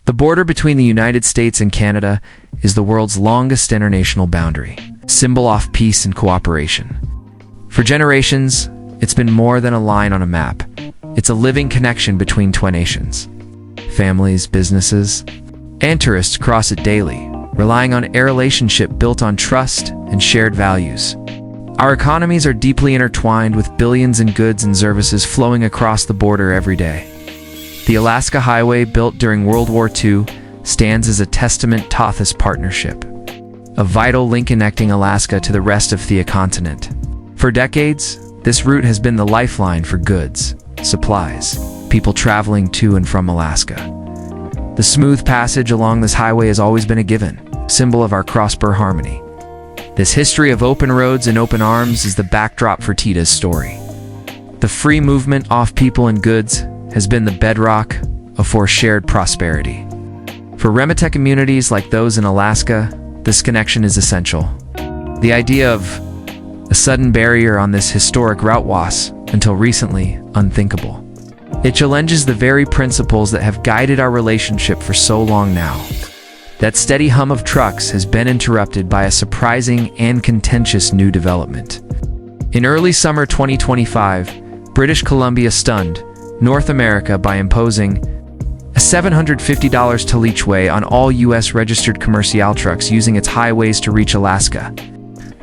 The border between the United States and Canada is the world's longest international boundary, symbol of peace and cooperation. For generations, it's been more than a line on a map. It's a living connection between two nations. Families, businesses, and tourists cross it daily, relying on a relationship built on trust and shared values. Our economies are deeply intertwined, with billions in goods and services flowing across the border every day. The Alaska Highway, built during World War II, stands as a testament to this partnership, a vital link connecting Alaska to the rest of the continent. For decades, this route has been the lifeline for goods, supplies, people traveling to and from Alaska. The smooth passage along this highway has always been a given, symbol of our cross-border harmony. This history of open roads and open arms is the backdrop for Tita's story. The free movement of people and goods has been the bedrock of our shared prosperity. For Remetek communities like those in Alaska, this connection is essential. The idea of a sudden barrier on this historic route was, until recently, unthinkable. It challenges the very principles that have guided our relationship for so long now. That steady hum of trucks has been interrupted by a surprising and contentious new development. In early summer 2025, British Columbia stunned North America by imposing a $750 toll each way on all U.S.-registered commercial trucks using its highways to reach Alaska.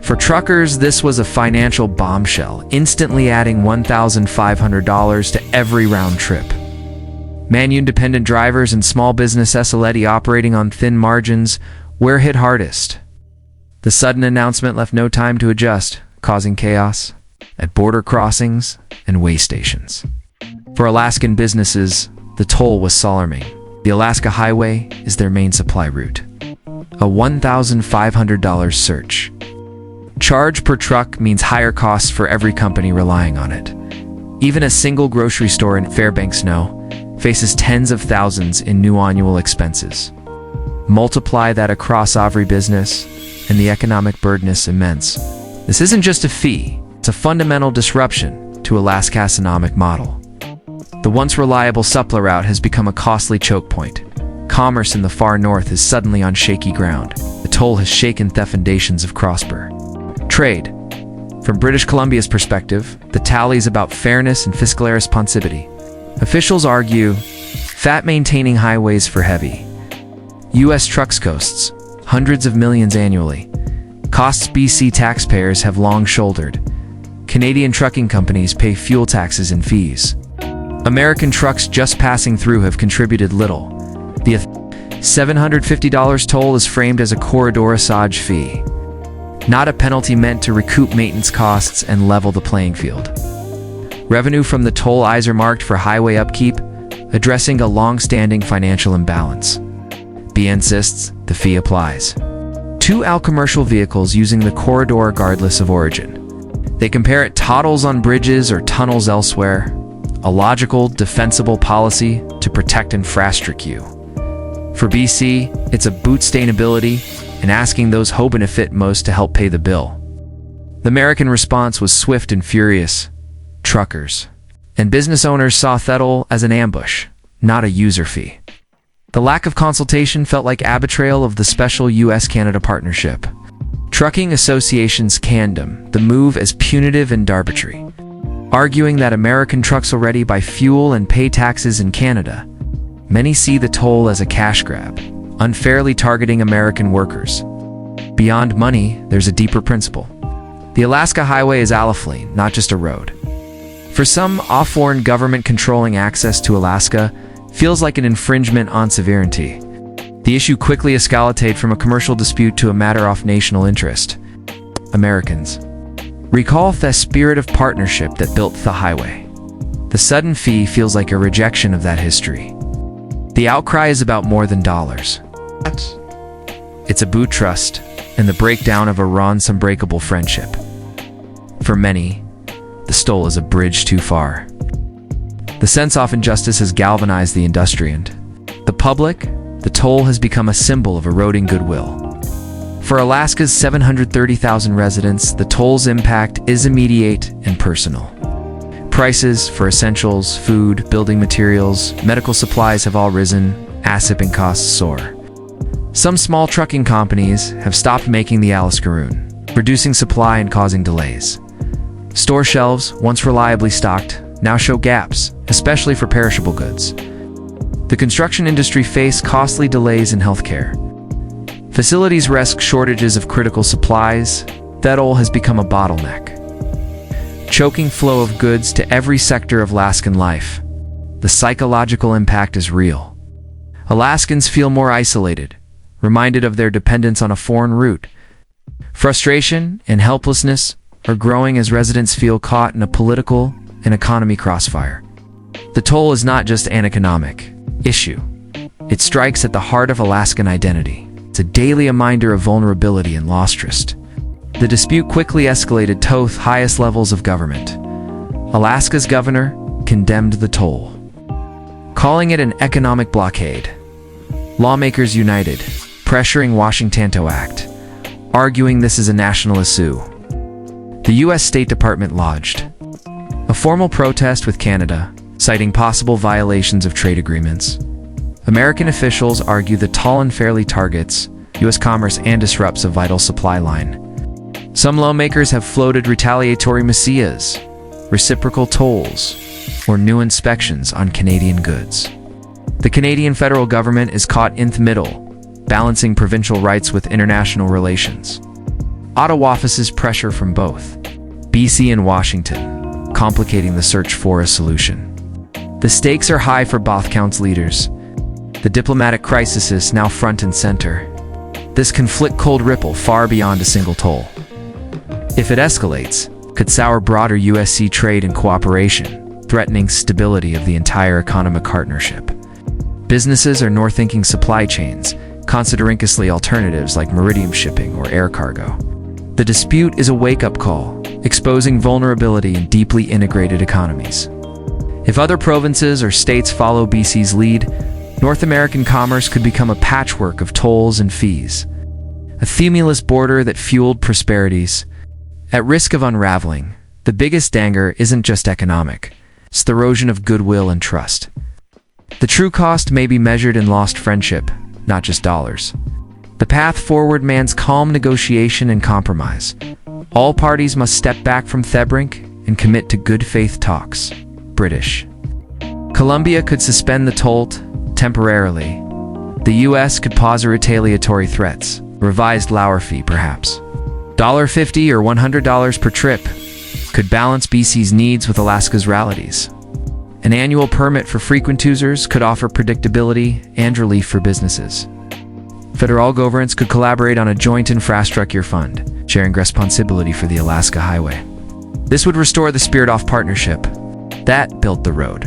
For truckers, this was a financial bombshell, instantly adding $1,500 to every round trip. Independent drivers and small business SLED operating on thin margins were hit hardest. The sudden announcement left no time to adjust, causing chaos at border crossings and way stations. For Alaskan businesses, the toll was alarming. The Alaska Highway is their main supply route. A $1,500 surge charge per truck means higher costs for every company relying on it. Even a single grocery store in Fairbanks faces tens of thousands in new annual expenses. Multiply that across every business, and the economic burden is immense. This isn't just a fee, it's a fundamental disruption to Alaska's economic model. The once reliable supply route has become a costly choke point. Commerce in the far north is suddenly on shaky ground. The toll has shaken the foundations of cross-border trade. From British Columbia's perspective, the tally is about fairness and fiscal responsibility. Officials argue that maintaining highways for heavy U.S. trucks costs hundreds of millions annually. Costs BC taxpayers have long shouldered. Canadian trucking companies pay fuel taxes and fees. American trucks just passing through have contributed little. The $750 toll is framed as a corridor usage fee, not a penalty meant to recoup maintenance costs and level the playing field. Revenue from the toll is marked for highway upkeep, addressing a long-standing financial imbalance. B insists the fee applies to all commercial vehicles using the corridor regardless of origin. They compare it tolls on bridges or tunnels elsewhere, a logical, defensible policy to protect infrastructure. For BC, it's a boot sustainability and asking those who benefit most to help pay the bill. The American response was swift and furious. Truckers and business owners saw Thettle as an ambush, not a user fee. The lack of consultation felt like a betrayal of the special U.S.-Canada partnership. Trucking associations condemned the move as punitive and arbitrary, arguing that American trucks already buy fuel and pay taxes in Canada. Many see the toll as a cash grab, unfairly targeting American workers. Beyond money, there's a deeper principle. The Alaska Highway is Alaflene, not just a road. For some, foreign government controlling access to Alaska feels like an infringement on sovereignty. The issue quickly escalated from a commercial dispute to a matter of national interest. Americans recall the spirit of partnership that built the highway. The sudden fee feels like a rejection of that history. The outcry is about more than dollars. It's a boot trust and the breakdown of a once unbreakable friendship. For many, the toll is a bridge too far. The sense of injustice has galvanized the industry and the public. The toll has become a symbol of eroding goodwill. For Alaska's 730,000 residents, the toll's impact is immediate and personal. Prices for essentials, food, building materials, medical supplies have all risen, shipping costs soar. Some small trucking companies have stopped making the Alaskaroon, reducing supply and causing delays. Store shelves, once reliably stocked, now show gaps, especially for perishable goods. The construction industry faces costly delays in healthcare. Facilities risk shortages of critical supplies. That all has become a bottleneck, choking flow of goods to every sector of Alaskan life. The psychological impact is real. Alaskans feel more isolated, reminded of their dependence on a foreign route. Frustration and helplessness are growing as residents feel caught in a political and economy crossfire. The toll is not just an economic issue. It strikes at the heart of Alaskan identity. It's a daily reminder of vulnerability and lost trust. The dispute quickly escalated to the highest levels of government. Alaska's governor condemned the toll, calling it an economic blockade. Lawmakers united, pressuring Washington to act, arguing this is a national issue. The U.S. State Department lodged a formal protest with Canada, citing possible violations of trade agreements. American officials argue the toll unfairly targets U.S. commerce and disrupts a vital supply line. Some lawmakers have floated retaliatory messiahs, reciprocal tolls, or new inspections on Canadian goods. The Canadian federal government is caught in the middle, balancing provincial rights with international relations. Ottawa faces pressure from both BC and Washington, complicating the search for a solution. The stakes are high for both countries' leaders. The diplomatic crisis is now front and center. This conflict could ripple far beyond a single toll. If it escalates, could sour broader USC trade and cooperation, threatening stability of the entire economic partnership. Businesses are now thinking supply chains, considering costly alternatives like maritime shipping or air cargo. The dispute is a wake-up call, exposing vulnerability in deeply integrated economies. If other provinces or states follow BC's lead, North American commerce could become a patchwork of tolls and fees, a themulous border that fueled prosperities. At risk of unraveling, the biggest danger isn't just economic, it's the erosion of goodwill and trust. The true cost may be measured in lost friendship, not just dollars. The path forward demands calm negotiation and compromise. All parties must step back from the brink and commit to good faith talks. British Columbia could suspend the toll temporarily. The US could pause retaliatory threats, revised lower fee perhaps. $50 or $100 per trip could balance BC's needs with Alaska's realities. An annual permit for frequent users could offer predictability and relief for businesses. Federal governments could collaborate on a joint infrastructure fund, sharing responsibility for the Alaska Highway. This would restore the spirit of partnership that built the road.